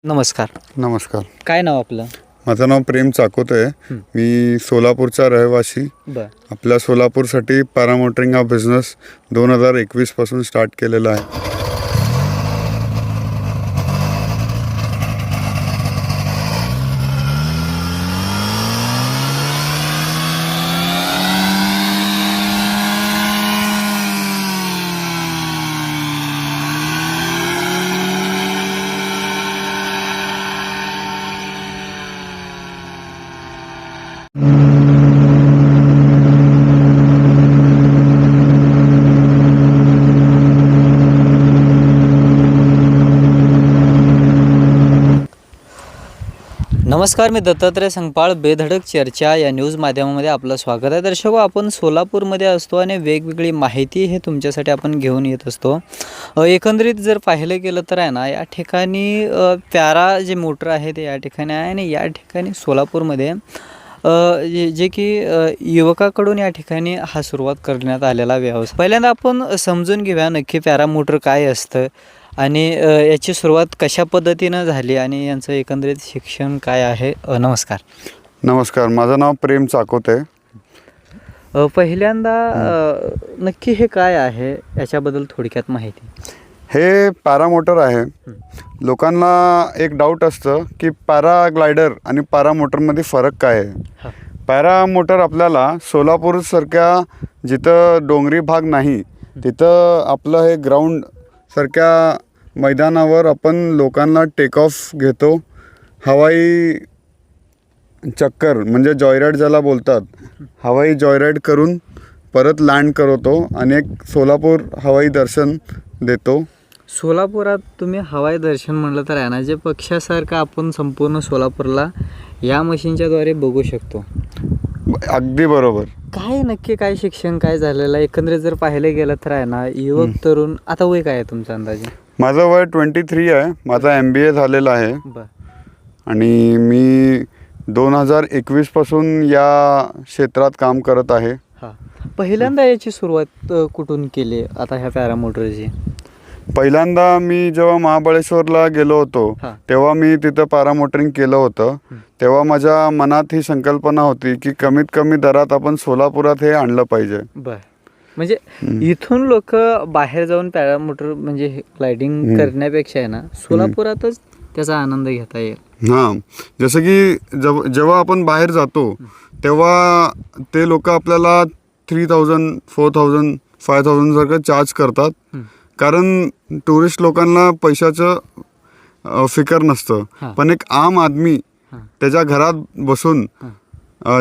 नमस्कार. नमस्कार. काय नाव आपलं? माझं नाव प्रेम चाकोते आहे. मी सोलापूरचा रहिवासी. बरं. आपल्या सोलापूरसाठी पॅरामोटरिंग हा बिझनेस 2021 पासून स्टार्ट केलेला आहे. नमस्कार, मी दत्तात्रय संगपाळ. बेधडक चर्चा या न्यूज माध्यमामध्ये आपलं स्वागत आहे. दर्शको, आपण सोलापूरमध्ये असतो आणि वेगवेगळी माहिती हे तुमच्यासाठी आपण घेऊन येत असतो. एकंदरीत जर पाहिलं गेलं तर आहे ना, या ठिकाणी पॅरा जे मोटर आहे ते या ठिकाणी आहे आणि या ठिकाणी सोलापूरमध्ये जे की युवकाकडून या ठिकाणी हा सुरुवात करण्यात आलेला व्यवसाय. पहिल्यांदा आपण समजून घेऊया नक्की पॅरा मोटर काय असतं आणि याची सुरुवात कशा पद्धतीनं झाली आणि यांचं एकंदरीत शिक्षण काय आहे. नमस्कार. नमस्कार. माझं नाव प्रेम चाकोते आहे. पहिल्यांदा नक्की हे काय आहे याच्याबद्दल थोडक्यात माहिती. हे पॅरामोटर आहे. लोकांना एक डाऊट असतं की पॅराग्लायडर आणि पॅरामोटरमध्ये फरक काय आहे. पॅरामोटर आपल्याला सोलापूरसारख्या जिथं डोंगरी भाग नाही तिथं आपलं हे ग्राउंड सारख्या मैदानावर आपण लोकांना टेक ऑफ घेतो. हवाई चक्कर म्हणजे जॉयराईड ज्याला बोलतात, हवाई जॉयराईड करून परत लँड करतो आणि एक सोलापूर हवाई दर्शन देतो. सोलापुरात तुम्ही हवाई दर्शन म्हणलं तर आहे ना, जे पक्षासारखं आपण संपूर्ण सोलापूरला या मशीनच्याद्वारे बघू शकतो. अगदी बरोबर. काय नक्की काय शिक्षण काय झालेलं आहे एकंदरीत जर पाहिलं गेलं तर आहे ना, युवक तरुण. आता वय काय आहे तुमचा अंदाजे? माझं वय 23 आहे. माझा MBA झालेला आहे. बरं. आणि मी 2021 पासून या क्षेत्रात काम करत आहे. हां. पहिल्यांदा याची सुरुवात कुठून केली आता ह्या पॅरामोटरची? पहिल्यांदा मी जेव्हा महाबळेश्वरला गेलो होतो हां. तेव्हा मी तिथं पॅरामोटरिंग केलं होतं. तेव्हा माझ्या मनात ही संकल्पना होती की कमीत कमी दरात आपण सोलापुरात हे आणलं पाहिजे. बरं. म्हणजे इथून लोक बाहेर जाऊन पॅरामोटर म्हणजे ग्लायडिंग करण्यापेक्षा आहे ना, सोलापुरातच त्याचा आनंद घेता येईल. हां. जसं की जेव्हा आपण बाहेर जातो तेव्हा ते लोक आपल्याला 3000, 4000, 5000 सारखं चार्ज करतात. कारण टुरिस्ट लोकांना पैशाचं फिकर नसतं. पण एक आम आदमी त्याच्या घरात बसून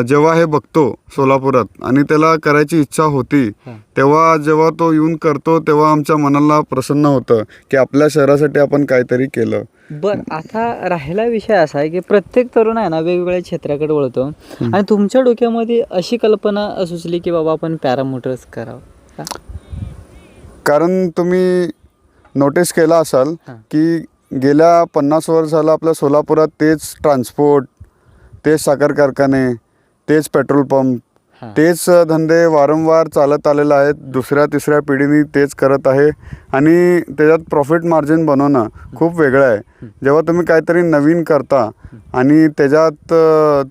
जेव्हा हे बघतो सोलापुरात आणि त्याला करायची इच्छा होती, तेव्हा जेव्हा तो येऊन करतो तेव्हा आमच्या मनाला प्रसन्न होतं की आपल्या शहरासाठी आपण काहीतरी केलं. बरं. आता राहिला विषय असा आहे की प्रत्येक तरुण आहे ना वेगवेगळ्या क्षेत्राकडे वळतो आणि तुमच्या डोक्यामध्ये अशी कल्पना सुचली की बाबा आपण पॅरामोटर्स करावं. कारण तुम्ही नोटीस केला असाल की गेल्या 50 वर्षाला आपल्या सोलापुरात तेच ट्रान्सपोर्ट, तेच साखर कारखाने, तेच पेट्रोल पंप, तेच धंदे वारंवार चालत आलेले आहेत. दुसऱ्या तिसऱ्या पिढीने तेच करत आहे आणि त्याच्यात प्रॉफिट मार्जिन बनवणं खूप वेगळं आहे. जेव्हा तुम्ही काहीतरी नवीन करता आणि त्याच्यात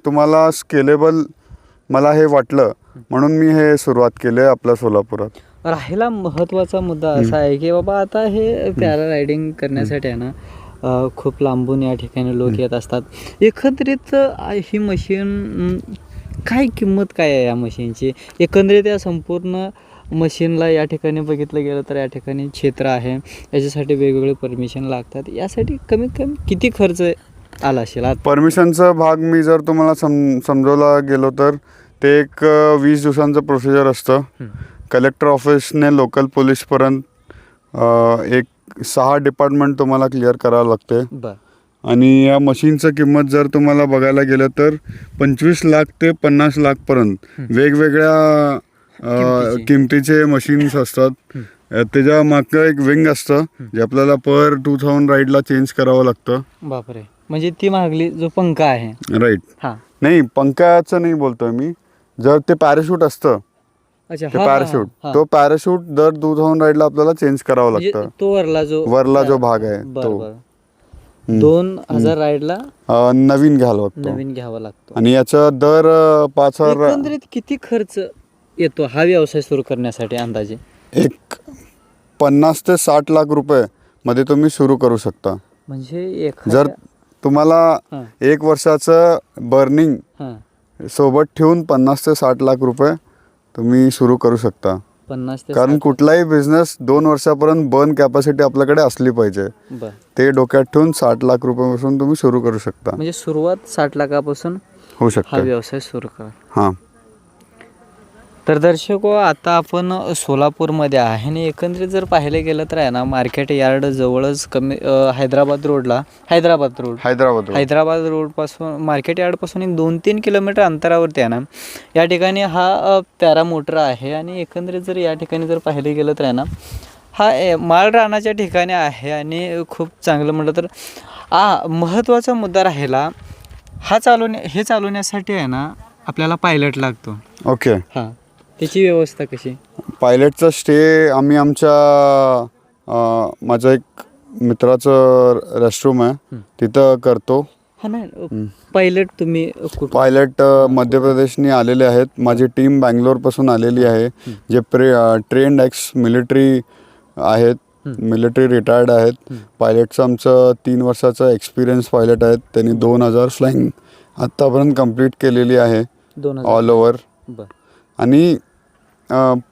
तुम्हाला स्केलेबल, मला हे वाटलं म्हणून मी हे सुरुवात केली आहे आपल्या सोलापुरात. राहिला महत्त्वाचा मुद्दा असा आहे की बाबा आता हे पॅरा रायडिंग करण्यासाठी आहे ना, खूप लांबून या ठिकाणी लोक येत असतात. एकंदरीत ही मशीन काय किंमत काय आहे या मशीनची? एकंदरीत या संपूर्ण मशीनला या ठिकाणी बघितलं गेलं तर या ठिकाणी क्षेत्र आहे, याच्यासाठी वेगवेगळे परमिशन लागतात. यासाठी कमीत कमी किती खर्च आला असेल? परमिशनचा भाग मी जर तुम्हाला समजवला गेलो तर ते एक 20 दिवसांचं प्रोसिजर असतं. कलेक्टर ऑफिसने लोकल पोलीसपर्यंत एक 6 डिपार्टमेंट तुम्हाला क्लिअर करावं लागते. बरं. आणि या मशीनचं किंमत जर तुम्हाला बघायला गेलं तर 25 लाख ते 50 लाखपर्यंत वेगवेगळ्या किमतीचे मशीन्स असतात. त्याच्या मागं एक विंग असतं जे आपल्याला पर 2000 राईडला चेंज करावं लागतं. बापरे. म्हणजे ती मागली जो पंखा आहे. राईट. हां. नाही, पंखाचं नाही बोलतोय मी. जर ते पॅराशूट असतं, अच्छा. ते पॅराशूट, तो पॅराशूट दर 2000 राईडला आपल्याला चेंज करावं लागतं. तो वरला जो भाग आहे तो. 2,000 राईडला नवीन घ्यायला लागतो नवीन घ्यावा लागतो. आणि याचा दर 5,000 एकंदरीत किती खर्च येतो हा व्यवसाय सुरू करण्यासाठी अंदाजे? एक 50 ते 60 लाख रुपये मध्ये तुम्ही सुरू करू शकता. म्हणजे जर तुम्हाला हां. 1 वर्षाचं बर्निंग हां, सोबत ठेवून 50 ते 60 लाख रुपये तुम्ही सुरू करू शकता. 50 ते कारण 60. कुठलाही बिझनेस 2 वर्षापर्यंत बर्न कॅपॅसिटी आपल्याकडे असली पाहिजे. बर, ते डोक्यात ठेवून 60 लाख रुपयापासून तुम्ही सुरू करू शकता. म्हणजे सुरुवात 60 लाखापासून होऊ हा शकतं. व्यवसाय सुरू करा. हां. तर दर्शको, आता आपण सोलापूरमध्ये आहे आणि एकंदरीत जर पाहिलं गेलं तर आहे ना, मार्केट यार्ड जवळच हैदराबाद रोड हैदराबाद रोडपासून मार्केट यार्डपासून एक 2-3 किलोमीटर अंतरावरती आहे ना, या ठिकाणी हा पॅरामोटर आहे. आणि एकंदरीत जर या ठिकाणी जर पाहिलं गेलं तर आहे ना, हा माळ रानाच्या ठिकाणी आहे. आणि खूप चांगलं म्हटलं तर महत्त्वाचा मुद्दा राहिला हे चालवण्यासाठी आहे ना आपल्याला पायलट लागतो. ओके. हां, त्याची व्यवस्था कशी? पायलटचा स्टे आम्ही माझं एक मित्राचं रेस्टरूम आहे तिथं करतो. हा नाही, पायलट तुम्ही कुठं? पायलट मध्य प्रदेशनी आलेले आहेत. माझी टीम बँगलोरपासून आलेली आहे, जे ट्रेंड एक्स मिलिटरी आहेत, मिलिटरी रिटायर्ड आहेत. पायलटचं आमचं 3 वर्षाचं एक्सपिरियन्स पायलट आहेत. त्यांनी 2,000 फ्लाईंग आत्तापर्यंत कंप्लीट केलेली आहे 2000. All over. बर, आणि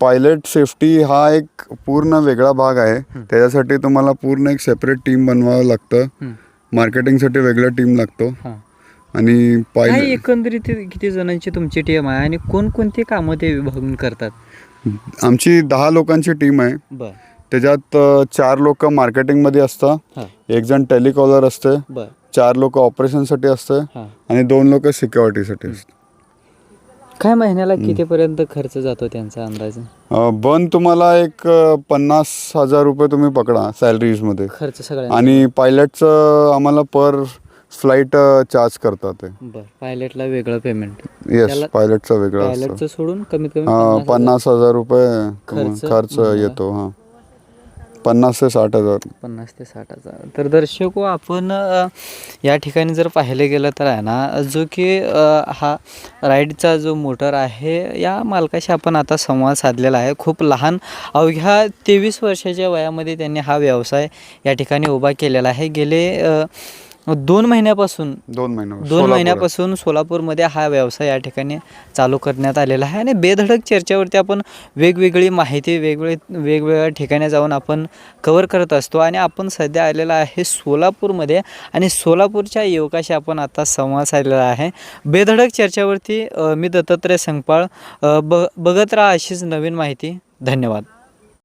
पायलट सेफ्टी हा एक पूर्ण वेगळा भाग आहे. त्याच्यासाठी तुम्हाला पूर्ण एक सेपरेट टीम बनवावं लागतं. मार्केटिंगसाठी वेगळं टीम लागतो. हां. आणि काय एकंदरीत किती जणांची तुमची टीम आहे आणि कोणकोणती कामं ते विभागून करतात? आमची 10 लोकांची टीम आहे. बर, त्याच्यात 4 लोक मार्केटिंगमध्ये असतात, हां. 1 जण टेलिकॉलर असते, बर, 4 लोक ऑपरेशनसाठी असते हां. आणि 2 लोक सिक्युरिटीसाठी असते. काय महिन्याला कितीपर्यंत खर्च जातो त्यांचा अंदाज? बन तुम्हाला एक 50,000 रुपये तुम्ही पकडा सॅलरीजमध्ये. खर्च सगळ्या? आणि पायलटचं आम्हाला पर फ्लाईट चार्ज करतात ते. बर, पायलटला वेगळं पेमेंट? येस, पायलटचं वेगळं असतं. पायलटचं सोडून कमीत कमी 50,000 रुपये खर्च महिन्याला येतो. हां, 50 ते 60,000. 50 ते 60,000. तर दर्शको, आपण या ठिकाणी जर पाहिलं गेलं तर आहे ना, जो की हा राईडचा जो मोटर आहे या मालकाशी आपण आता संवाद साधलेला आहे. खूप लहान, अवघ्या 23 वर्षाच्या वयामध्ये त्यांनी हा व्यवसाय या ठिकाणी उभा केलेला आहे. गेले 2 महिन्यापासून सोलापूरमध्ये हा व्यवसाय या ठिकाणी चालू करण्यात आलेला आहे. आणि बेधडक चर्चेवरती आपण वेगवेगळी माहिती वेगवेगळ्या ठिकाणी जाऊन आपण कव्हर करत असतो. आणि आपण सध्या आलेला आहे सोलापूरमध्ये आणि सोलापूरच्या युवकाशी आपण आता संवाद साधलेला आहे. बेधडक चर्चेवरती मी दत्तात्रय संगपाळ. बघत राहा अशीच नवीन माहिती. धन्यवाद.